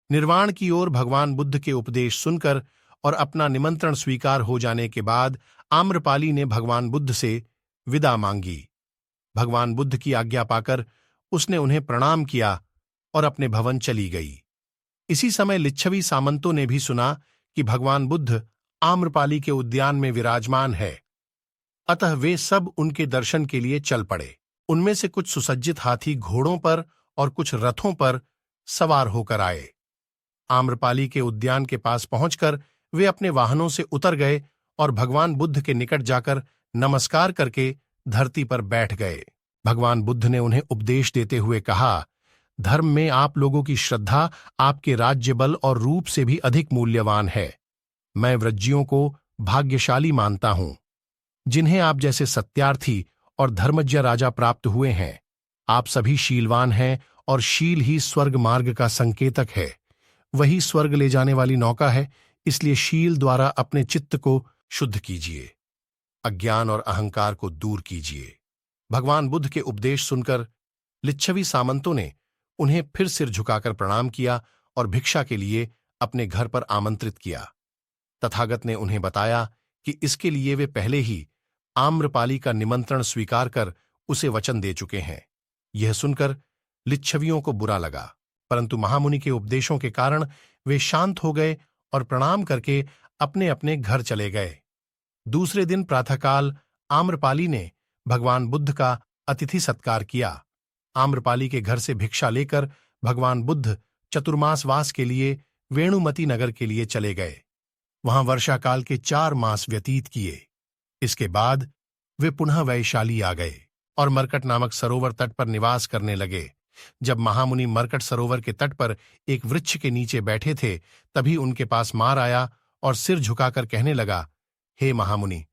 निर्वाण की ओर भगवान बुद्ध के उपदेश सुनकर और अपना निमंत्रण स्वीकार हो जाने के बाद आम्रपाली ने भगवान बुद्ध से विदा मांगी। भगवान बुद्ध की आज्ञा पाकर उसने उन्हें प्रणाम किया और अपने भवन चली गई। इसी समय लिच्छवी सामंतों ने भी सुना कि भगवान बुद्ध आम्रपाली के उद्यान में विराजमान है, अतः वे सब उनके दर्शन के लिए चल पड़े। उनमें से कुछ सुसज्जित हाथी घोड़ों पर और कुछ रथों पर सवार होकर आए। आम्रपाली के उद्यान के पास पहुंचकर वे अपने वाहनों से उतर गए और भगवान बुद्ध के निकट जाकर नमस्कार करके धरती पर बैठ गए। भगवान बुद्ध ने उन्हें उपदेश देते हुए कहा, धर्म में आप लोगों की श्रद्धा आपके राज्य बल और रूप से भी अधिक मूल्यवान है। मैं व्रज्जियों को भाग्यशाली मानता हूं, जिन्हें आप जैसे सत्यार्थी और धर्मज्ञ राजा प्राप्त हुए हैं। आप सभी शीलवान हैं और शील ही स्वर्ग मार्ग का संकेतक है। वही स्वर्ग ले जाने वाली नौका है, इसलिए शील द्वारा अपने चित्त को शुद्ध कीजिए, अज्ञान और अहंकार को दूर कीजिए। भगवान बुद्ध के उपदेश सुनकर लिच्छवी सामंतों ने उन्हें फिर सिर झुकाकर प्रणाम किया और भिक्षा के लिए अपने घर पर आमंत्रित किया। तथागत ने उन्हें बताया कि इसके लिए वे पहले ही आम्रपाली का निमंत्रण स्वीकार कर उसे वचन दे चुके हैं। यह सुनकर लिच्छवियों को बुरा लगा, परंतु महामुनि के उपदेशों के कारण वे शांत हो गए और प्रणाम करके अपने अपने घर चले गए। दूसरे दिन प्रातःकाल आम्रपाली ने भगवान बुद्ध का अतिथि सत्कार किया। आम्रपाली के घर से भिक्षा लेकर भगवान बुद्ध चतुर्मास वास के लिए वेणुमती नगर के लिए चले गए। वहां वर्षाकाल के 4 मास व्यतीत किए। इसके बाद वे पुनः वैशाली आ गए और मरकट नामक सरोवर तट पर निवास करने लगे। जब महामुनि मरकट सरोवर के तट पर एक वृक्ष के नीचे बैठे थे, तभी उनके पास मार आया और सिर झुकाकर कहने लगा, हे महामुनि,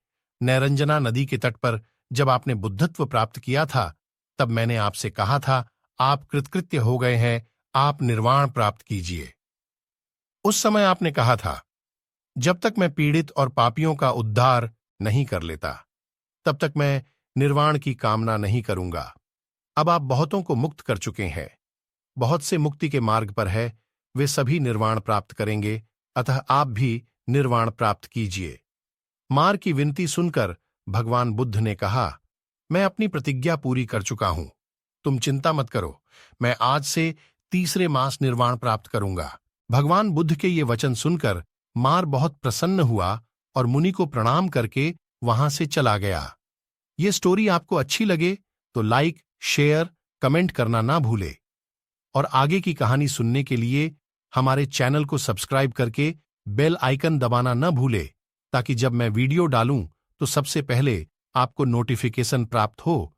नैरंजना नदी के तट पर जब आपने बुद्धत्व प्राप्त किया था, तब मैंने आपसे कहा था, आप कृतकृत्य हो गए हैं, आप निर्वाण प्राप्त कीजिए। उस समय आपने कहा था, जब तक मैं पीड़ित और पापियों का उद्धार नहीं कर लेता, तब तक मैं निर्वाण की कामना नहीं करूंगा। अब आप बहुतों को मुक्त कर चुके हैं, बहुत से मुक्ति के मार्ग पर है, वे सभी निर्वाण प्राप्त करेंगे, अतः आप भी निर्वाण प्राप्त कीजिए। मार की विनती सुनकर भगवान बुद्ध ने कहा, मैं अपनी प्रतिज्ञा पूरी कर चुका हूं, तुम चिंता मत करो, मैं आज से तीसरे मास निर्वाण प्राप्त करूंगा। भगवान बुद्ध के ये वचन सुनकर मार बहुत प्रसन्न हुआ और मुनि को प्रणाम करके वहां से चला गया। ये स्टोरी आपको अच्छी लगे तो लाइक, शेयर, कमेंट करना ना भूले और आगे की कहानी सुनने के लिए हमारे चैनल को सब्सक्राइब करके बेल आइकन दबाना न भूले, ताकि जब मैं वीडियो डालूं तो सबसे पहले आपको नोटिफिकेशन प्राप्त हो।